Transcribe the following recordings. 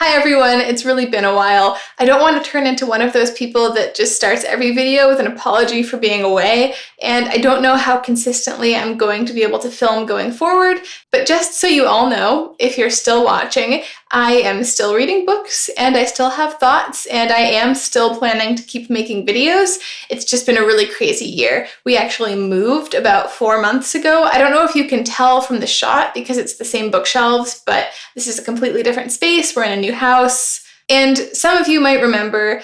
Hi everyone, it's really been a while. I don't want to turn into one of those people that just starts every video with an apology for being away, and I don't know how consistently I'm going to be able to film going forward, but just so you all know, if you're still watching, I am still reading books, and I still have thoughts, and I am still planning to keep making videos. It's just been a really crazy year. We actually moved about 4 months ago. I don't know if you can tell from the shot because it's the same bookshelves, but this is a completely different space. We're in a new house. And some of you might remember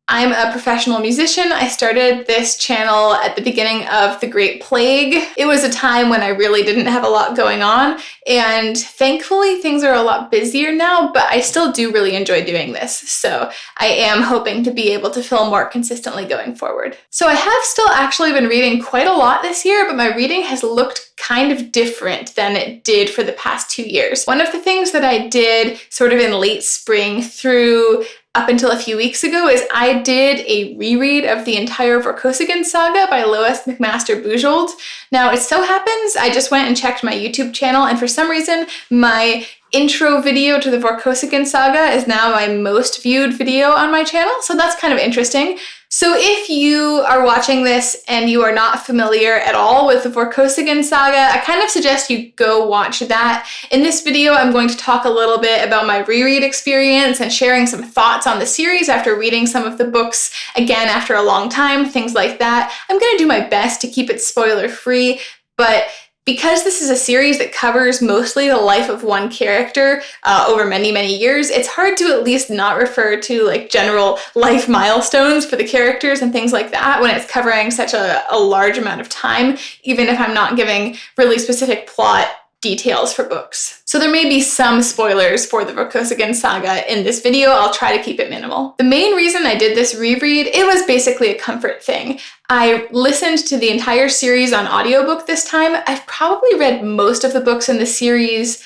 I'm a professional musician. I started this channel at the beginning of the Great Plague. It was a time when I really didn't have a lot going on, and thankfully things are a lot busier now, but I still do really enjoy doing this. So I am hoping to be able to film more consistently going forward. So I have still actually been reading quite a lot this year, but my reading has looked kind of different than it did for the past 2 years. One of the things that I did sort of in late spring through up until a few weeks ago is I did a reread of the entire Vorkosigan Saga by Lois McMaster Bujold. Now, it so happens I just went and checked my YouTube channel, and for some reason, my intro video to the Vorkosigan Saga is now my most viewed video on my channel, so that's kind of interesting. So if you are watching this and you are not familiar at all with the Vorkosigan Saga, I kind of suggest you go watch that. In this video, I'm going to talk a little bit about my reread experience and sharing some thoughts on the series after reading some of the books again after a long time, things like that. I'm going to do my best to keep it spoiler-free, but because this is a series that covers mostly the life of one character over many, many years, it's hard to at least not refer to like general life milestones for the characters and things like that when it's covering such a large amount of time, even if I'm not giving really specific plot details for books. So there may be some spoilers for the Vorkosigan Saga in this video. I'll try to keep it minimal. The main reason I did this reread, it was basically a comfort thing. I listened to the entire series on audiobook this time. I've probably read most of the books in the series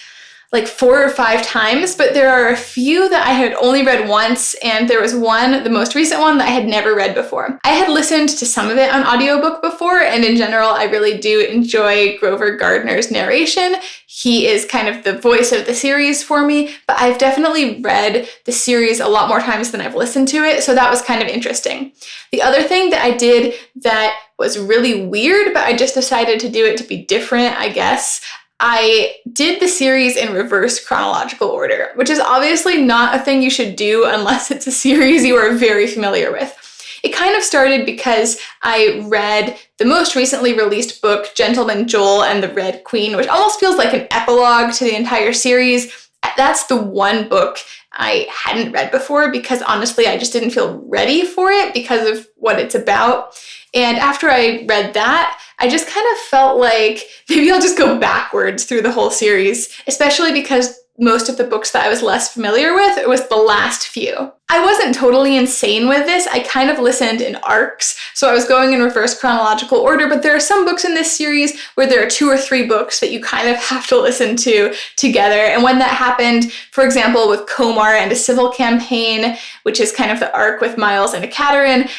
like 4 or 5 times, but there are a few that I had only read once, and there was one, the most recent one, that I had never read before. I had listened to some of it on audiobook before, and in general, I really do enjoy Grover Gardner's narration. He is kind of the voice of the series for me, but I've definitely read the series a lot more times than I've listened to it, so that was kind of interesting. The other thing that I did that was really weird, but I just decided to do it to be different, I guess, I did the series in reverse chronological order, which is obviously not a thing you should do unless it's a series you are very familiar with. It kind of started because I read the most recently released book, Gentleman Joel and the Red Queen, which almost feels like an epilogue to the entire series. That's the one book I hadn't read before because honestly, I just didn't feel ready for it because of what it's about. And after I read that, I just kind of felt like maybe I'll just go backwards through the whole series, especially because most of the books that I was less familiar with, it was the last few. I wasn't totally insane with this. I kind of listened in arcs, so I was going in reverse chronological order, but there are some books in this series where there are 2 or 3 books that you kind of have to listen to together. And when that happened, for example, with Komar and a Civil Campaign, which is kind of the arc with Miles and Ekaterin,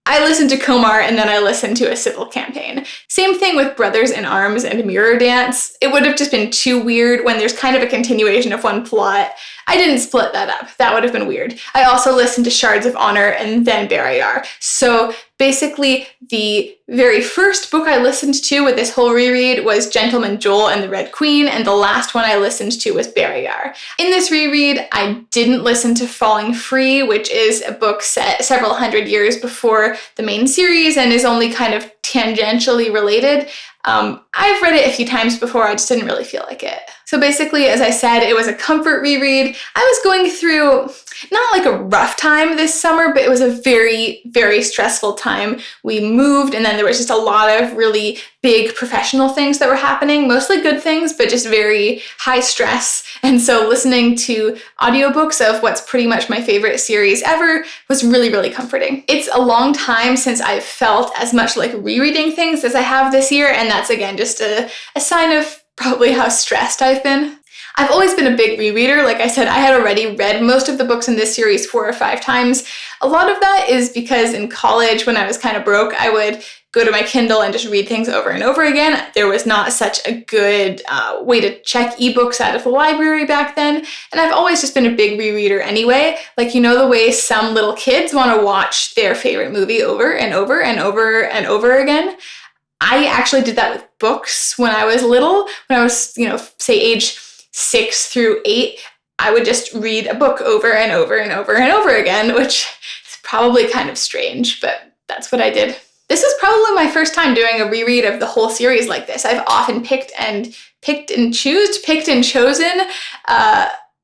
I listened to Komar and then I listened to a Civil Campaign. Same thing with Brothers in Arms and Mirror Dance. It would have just been too weird when there's kind of a continuation of one plot. I didn't split that up. That would have been weird. I also listened to Shards of Honor and then Barrayar. So basically, the very first book I listened to with this whole reread was Gentleman Joel and the Red Queen, and the last one I listened to was Barrayar. In this reread, I didn't listen to Falling Free, which is a book set several hundred years before the main series and is only kind of tangentially related. I've read it a few times before, I just didn't really feel like it. So basically, as I said, it was a comfort reread. I was going through not like a rough time this summer, but it was a very, very stressful time. We moved, and then there was just a lot of really big professional things that were happening, mostly good things, but just very high stress. And so listening to audiobooks of what's pretty much my favorite series ever was really, really comforting. It's a long time since I've felt as much like rereading things as I have this year, and that's again just a sign of probably how stressed I've been. I've always been a big rereader. Like I said, I had already read most of the books in this series 4 or 5 times. A lot of that is because in college, when I was kind of broke, I would go to my Kindle and just read things over and over again. There was not such a good way to check ebooks out of the library back then. And I've always just been a big rereader anyway. Like, you know, the way some little kids want to watch their favorite movie over and over and over and over again. I actually did that with books when I was little. When I was, say age 6 through 8, I would just read a book over and over and over and over again, which is probably kind of strange, but that's what I did. This is probably my first time doing a reread of the whole series like this. I've often picked and chosen.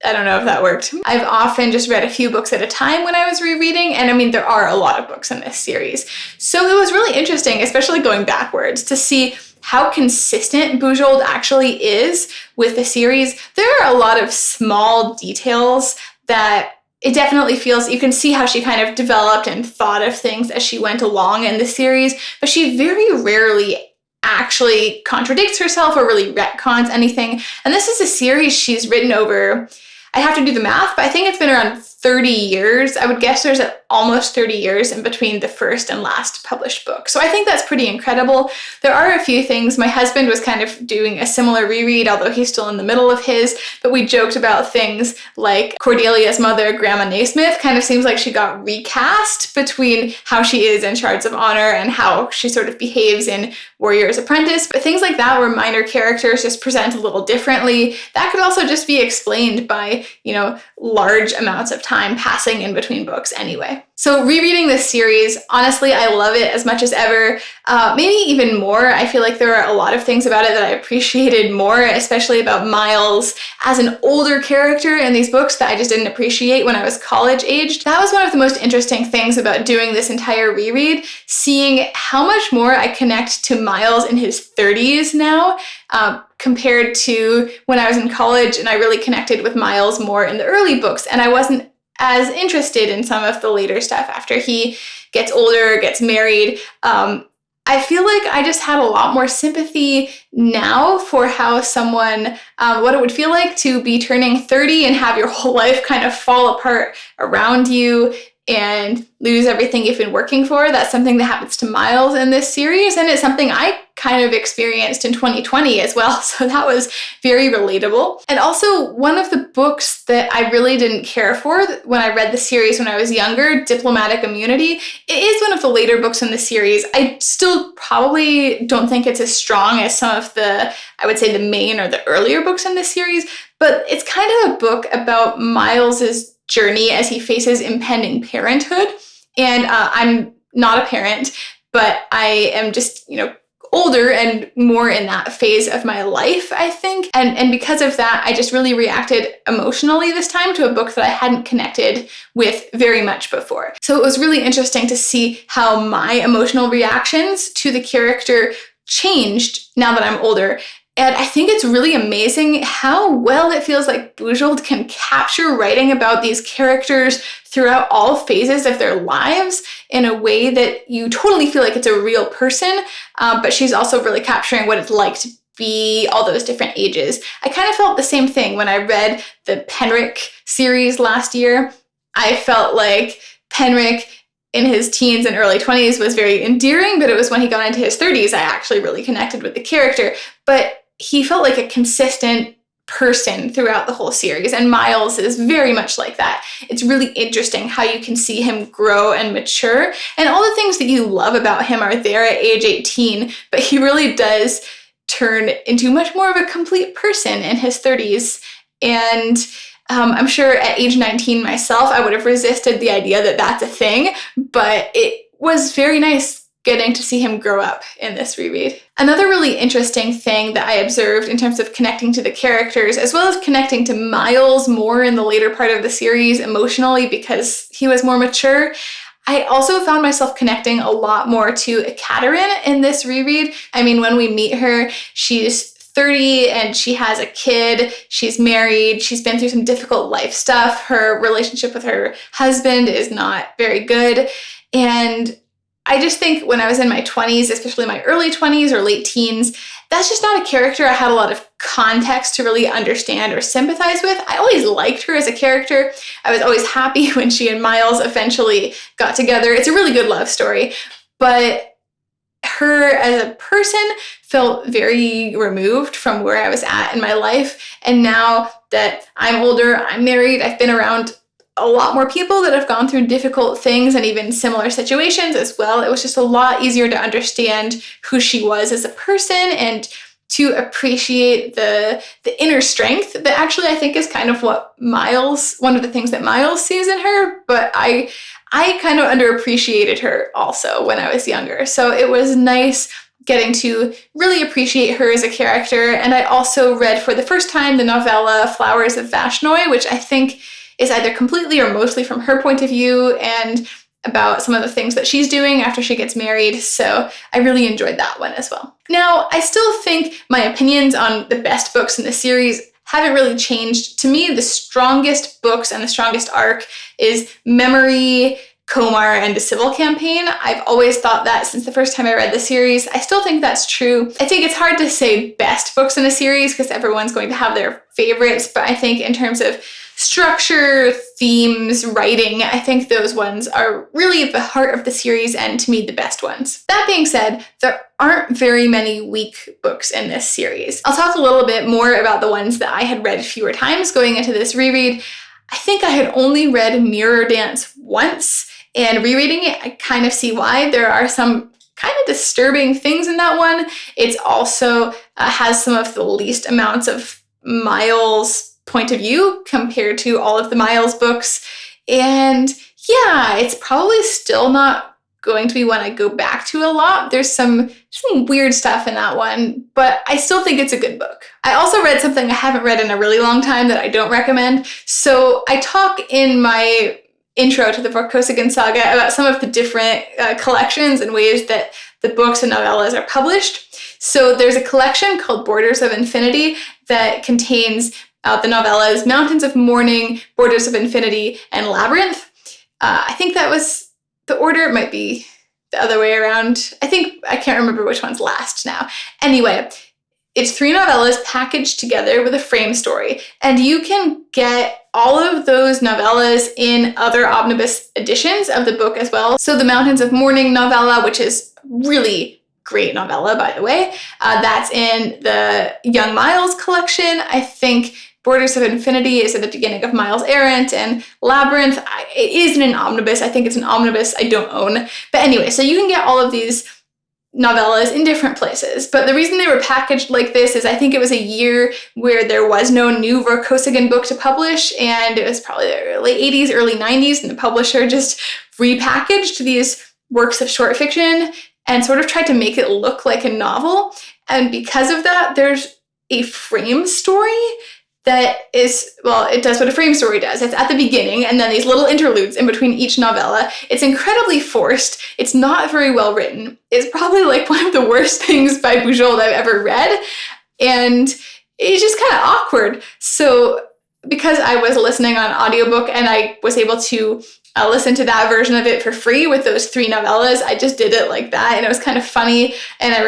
I don't know if that worked. I've often just read a few books at a time when I was rereading, and I mean, there are a lot of books in this series. So it was really interesting, especially going backwards, to see how consistent Bujold actually is with the series. There are a lot of small details that it definitely feels, you can see how she kind of developed and thought of things as she went along in the series, but she very rarely actually contradicts herself or really retcons anything. And this is a series she's written over, I have to do the math, but I think it's been around 30 years. I would guess there's almost 30 years in between the first and last published book. So I think that's pretty incredible. There are a few things. My husband was kind of doing a similar reread, although he's still in the middle of his, but we joked about things like Cordelia's mother, Grandma Naismith, kind of seems like she got recast between how she is in Shards of Honor and how she sort of behaves in Warrior's Apprentice. But things like that where minor characters just present a little differently, that could also just be explained by, large amounts of time passing in between books anyway. So rereading this series, honestly, I love it as much as ever, maybe even more. I feel like there are a lot of things about it that I appreciated more, especially about Miles as an older character in these books that I just didn't appreciate when I was college aged. That was one of the most interesting things about doing this entire reread, seeing how much more I connect to Miles in his 30s now, compared to when I was in college, and I really connected with Miles more in the early books, and I wasn't as interested in some of the later stuff after he gets older, gets married. I feel like I just had a lot more sympathy now for how someone, what it would feel like to be turning 30 and have your whole life kind of fall apart around you and lose everything you've been working for. That's something that happens to Miles in this series, and it's something I kind of experienced in 2020 as well, so that was very relatable. And also, one of the books that I really didn't care for when I read the series when I was younger, Diplomatic Immunity, it is one of the later books in the series. I still probably don't think it's as strong as some of the, I would say, the main or the earlier books in this series, but it's kind of a book about Miles's journey as he faces impending parenthood. And I'm not a parent, but I am just, older and more in that phase of my life, I think. And because of that, I just really reacted emotionally this time to a book that I hadn't connected with very much before. So it was really interesting to see how my emotional reactions to the character changed now that I'm older. And I think it's really amazing how well it feels like Bujold can capture writing about these characters throughout all phases of their lives in a way that you totally feel like it's a real person, but she's also really capturing what it's like to be all those different ages. I kind of felt the same thing when I read the Penric series last year. I felt like Penric in his teens and early 20s was very endearing, but it was when he got into his 30s I actually really connected with the character. But he felt like a consistent person throughout the whole series, and Miles is very much like that. It's really interesting how you can see him grow and mature, and all the things that you love about him are there at age 18, but he really does turn into much more of a complete person in his 30s. And I'm sure at age 19 myself, I would have resisted the idea that that's a thing, but it was very nice getting to see him grow up in this reread. Another really interesting thing that I observed in terms of connecting to the characters, as well as connecting to Miles more in the later part of the series emotionally because he was more mature, I also found myself connecting a lot more to Ekaterine in this reread. I mean, when we meet her, she's 30 and she has a kid, she's married, she's been through some difficult life stuff, her relationship with her husband is not very good, and I just think when I was in my 20s, especially my early 20s or late teens, that's just not a character I had a lot of context to really understand or sympathize with. I always liked her as a character. I was always happy when she and Miles eventually got together. It's a really good love story, but her as a person felt very removed from where I was at in my life. And now that I'm older, I'm married, I've been around a lot more people that have gone through difficult things and even similar situations as well. It was just a lot easier to understand who she was as a person and to appreciate the inner strength that actually I think is kind of what one of the things that Miles sees in her, but I kind of underappreciated her also when I was younger. So it was nice getting to really appreciate her as a character. And I also read for the first time the novella Flowers of Vashnoy, which I think is either completely or mostly from her point of view and about some of the things that she's doing after she gets married. So I really enjoyed that one as well. Now, I still think my opinions on the best books in the series haven't really changed. To me, the strongest books and the strongest arc is Memory, Komar, and the Civil Campaign. I've always thought that since the first time I read the series. I still think that's true. I think it's hard to say best books in a series because everyone's going to have their favorites, but I think in terms of structure, themes, writing, I think those ones are really at the heart of the series and to me the best ones. That being said, there aren't very many weak books in this series. I'll talk a little bit more about the ones that I had read fewer times going into this reread. I think I had only read Mirror Dance once, and rereading it, I kind of see why. There are some kind of disturbing things in that one. It's also has some of the least amounts of Miles' point of view compared to all of the Miles books. And yeah, it's probably still not going to be one I go back to a lot. There's some weird stuff in that one, but I still think it's a good book. I also read something I haven't read in a really long time that I don't recommend. So I talk in my intro to the Vorkosigan Saga about some of the different collections and ways that the books and novellas are published. So there's a collection called Borders of Infinity that contains the novellas Mountains of Mourning, Borders of Infinity, and Labyrinth. I think that was the order. It might be the other way around. I can't remember which one's last now. Anyway, it's 3 novellas packaged together with a frame story, and you can get all of those novellas in other omnibus editions of the book as well. So the Mountains of Mourning novella, which is really great novella, by the way, that's in the Young Miles collection. I think Borders of Infinity is at the beginning of Miles Errant, and Labyrinth, it isn't an omnibus. I think it's an omnibus I don't own. But anyway, so you can get all of these novellas in different places. But the reason they were packaged like this is I think it was a year where there was no new Vorkosigan book to publish, and it was probably the late 80s, early 90s, and the publisher just repackaged these works of short fiction and sort of tried to make it look like a novel. And because of that, there's a frame story that is, well, it does what a frame story does. It's at the beginning, and then these little interludes in between each novella. It's incredibly forced. It's not very well written. It's probably like one of the worst things by Bujold I've ever read, and it's just kind of awkward. So because I was listening on audiobook and I was able to listen to that version of it for free with those 3 novellas, I just did it like that, and it was kind of funny, and I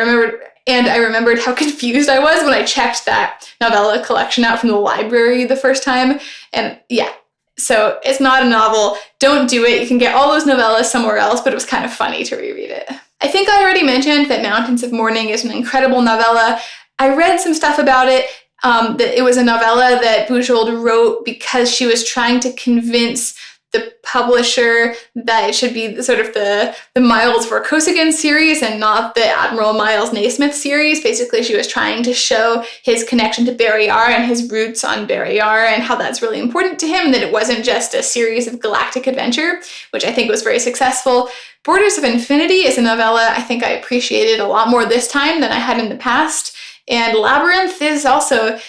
remembered how confused I was when I checked that novella collection out from the library the first time. And yeah, so it's not a novel. Don't do it. You can get all those novellas somewhere else, but it was kind of funny to reread it. I think I already mentioned that Mountains of Mourning is an incredible novella. I read some stuff about it, that it was a novella that Bujold wrote because she was trying to convince the publisher that it should be sort of the Miles Vorkosigan series and not the Admiral Miles Naismith series. Basically, she was trying to show his connection to Barrayar and his roots on Barrayar and how that's really important to him, and that it wasn't just a series of galactic adventure, which I think was very successful. Borders of Infinity is a novella I think I appreciated a lot more this time than I had in the past, and Labyrinth is also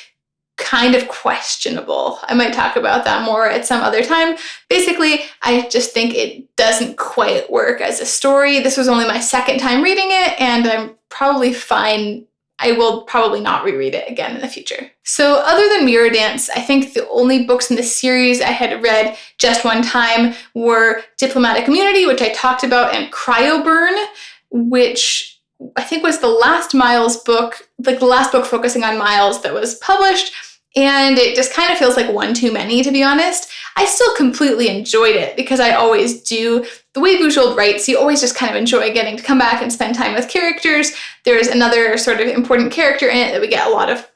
kind of questionable. I might talk about that more at some other time. Basically, I just think it doesn't quite work as a story. This was only my second time reading it, and I'm probably fine. I will probably not reread it again in the future. So other than Mirror Dance, I think the only books in this series I had read just one time were Diplomatic Immunity, which I talked about, and Cryoburn, which I think was the last Miles book, like the last book focusing on Miles that was published, and it just kind of feels like one too many, to be honest. I still completely enjoyed it because I always do. The way Bujold writes, you always just kind of enjoy getting to come back and spend time with characters. There's another sort of important character in it that we get a lot of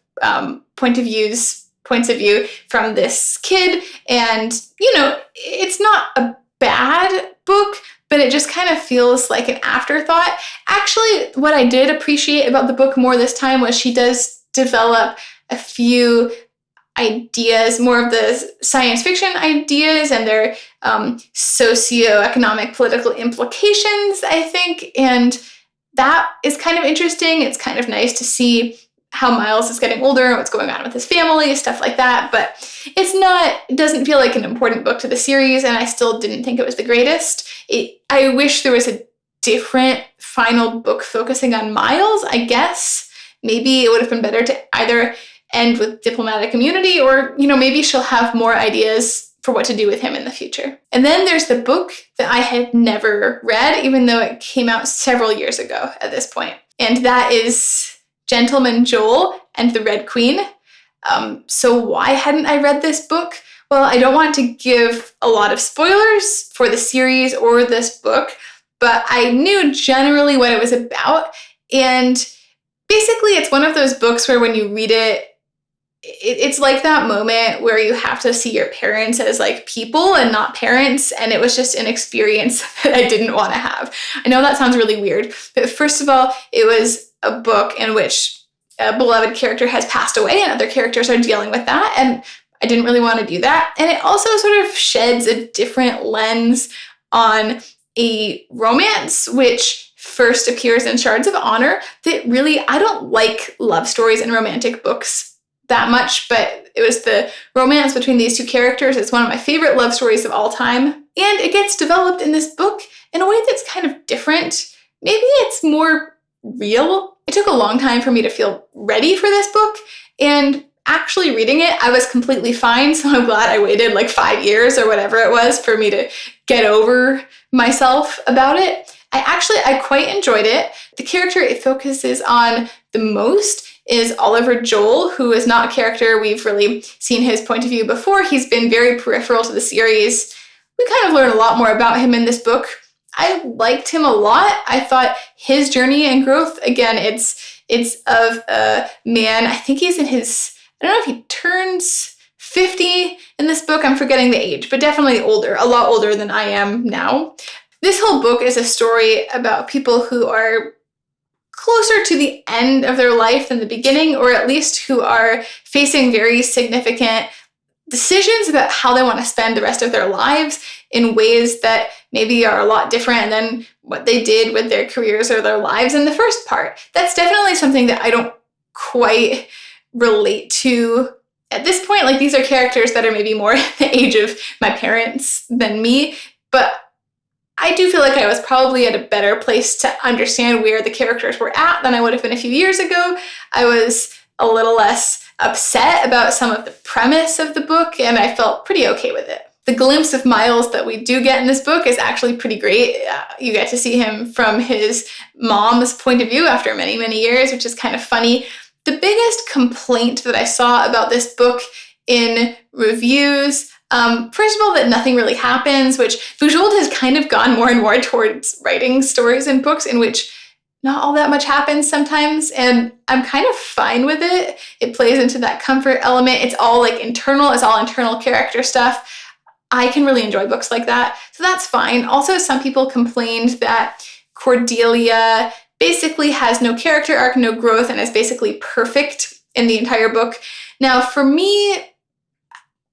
points of view from this kid. And, you know, it's not a bad book, but it just kind of feels like an afterthought. Actually, what I did appreciate about the book more this time was she does develop a few ideas, more of the science fiction ideas and their socioeconomic political implications, I think. And that is kind of interesting. It's kind of nice to see how Miles is getting older, what's going on with his family, stuff like that. But it doesn't feel like an important book to the series, and I still didn't think it was the greatest. I wish there was a different final book focusing on Miles, I guess. Maybe it would have been better to either end with diplomatic immunity, or, you know, maybe she'll have more ideas for what to do with him in the future. And then there's the book that I had never read, even though it came out several years ago at this point. And that is Gentleman Joel and the Red Queen. So why hadn't I read this book? Well, I don't want to give a lot of spoilers for the series or this book, but I knew generally what it was about. And basically, it's one of those books where when you read it, it's like that moment where you have to see your parents as like people and not parents, and it was just an experience that I didn't want to have. I know that sounds really weird, but first of all, it was a book in which a beloved character has passed away and other characters are dealing with that, and I didn't really want to do that. And it also sort of sheds a different lens on a romance which first appears in Shards of Honor that really, I don't like love stories and romantic books that much, but it was the romance between these two characters. It's one of my favorite love stories of all time. And it gets developed in this book in a way that's kind of different. Maybe it's more real. It took a long time for me to feel ready for this book, and actually reading it, I was completely fine, so I'm glad I waited like 5 years or whatever it was for me to get over myself about it. I quite enjoyed it. The character it focuses on the most is Oliver Joel, who is not a character we've really seen his point of view before. He's been very peripheral to the series. We kind of learn a lot more about him in this book. I liked him a lot. I thought his journey and growth, again, it's of a man, I think he's in his, I don't know if he turns 50 in this book. I'm forgetting the age, but definitely older, a lot older than I am now. This whole book is a story about people who are closer to the end of their life than the beginning, or at least who are facing very significant decisions about how they want to spend the rest of their lives in ways that maybe are a lot different than what they did with their careers or their lives in the first part. That's definitely something that I don't quite relate to at this point. Like, these are characters that are maybe more the age of my parents than me, but I do feel like I was probably at a better place to understand where the characters were at than I would have been a few years ago. I was a little less upset about some of the premise of the book, and I felt pretty okay with it. The glimpse of Miles that we do get in this book is actually pretty great. You get to see him from his mom's point of view after many, many years, which is kind of funny. The biggest complaint that I saw about this book in reviews, first of all, that nothing really happens, which Bujold has kind of gone more and more towards writing stories and books in which not all that much happens sometimes, and I'm kind of fine with it. It plays into that comfort element. It's all like internal, it's all internal character stuff. I can really enjoy books like that, so that's fine. Also, some people complained that Cordelia basically has no character arc, no growth, and is basically perfect in the entire book. Now, for me,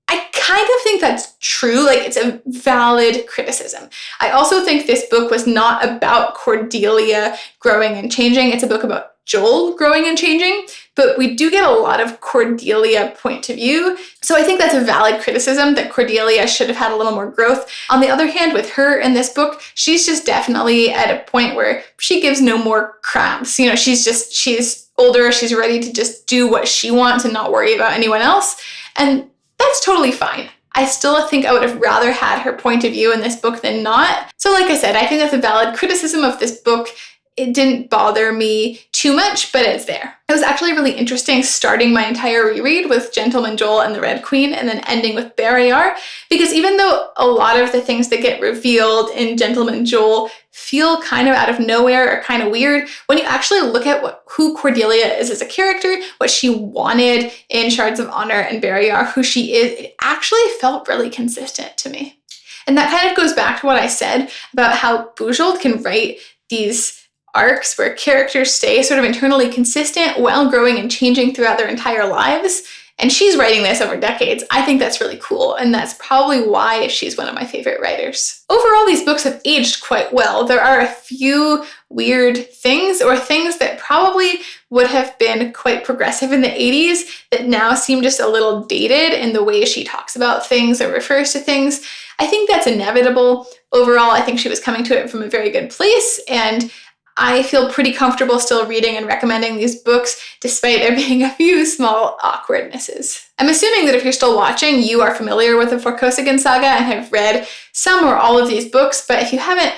I kind of think that's true. Like, it's a valid criticism. I also think this book was not about Cordelia growing and changing. It's a book about Joel growing and changing, but we do get a lot of Cordelia point of view. So I think that's a valid criticism, that Cordelia should have had a little more growth. On the other hand, with her in this book, she's just definitely at a point where she gives no more cramps. You know, she's older, she's ready to just do what she wants and not worry about anyone else. And that's totally fine. I still think I would have rather had her point of view in this book than not. So like I said, I think that's a valid criticism of this book. it didn't bother me too much, but it's there. It was actually really interesting starting my entire reread with Gentleman Joel and the Red Queen and then ending with Barrayar, because even though a lot of the things that get revealed in Gentleman Joel feel kind of out of nowhere or kind of weird, when you actually look at who Cordelia is as a character, what she wanted in Shards of Honor and Barrayar, who she is, it actually felt really consistent to me. And that kind of goes back to what I said about how Bujold can write these arcs where characters stay sort of internally consistent while growing and changing throughout their entire lives. And she's writing this over decades. I think that's really cool, and that's probably why she's one of my favorite writers. Overall, these books have aged quite well. There are a few weird things, or things that probably would have been quite progressive in the 80s that now seem just a little dated in the way she talks about things or refers to things. I think that's inevitable. Overall, I think she was coming to it from a very good place, and I feel pretty comfortable still reading and recommending these books, despite there being a few small awkwardnesses. I'm assuming that if you're still watching, you are familiar with the Vorkosigan Saga and have read some or all of these books, but if you haven't,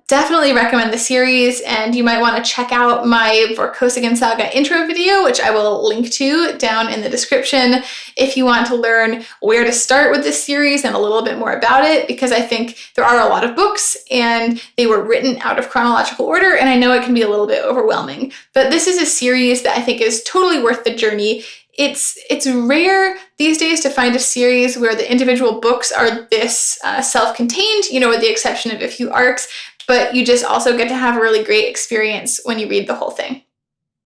definitely recommend the series, and you might want to check out my Vorkosigan Saga intro video, which I will link to down in the description if you want to learn where to start with this series and a little bit more about it, because I think there are a lot of books and they were written out of chronological order, and I know it can be a little bit overwhelming. But this is a series that I think is totally worth the journey. It's rare these days to find a series where the individual books are this self-contained, with the exception of a few arcs, but you just also get to have a really great experience when you read the whole thing.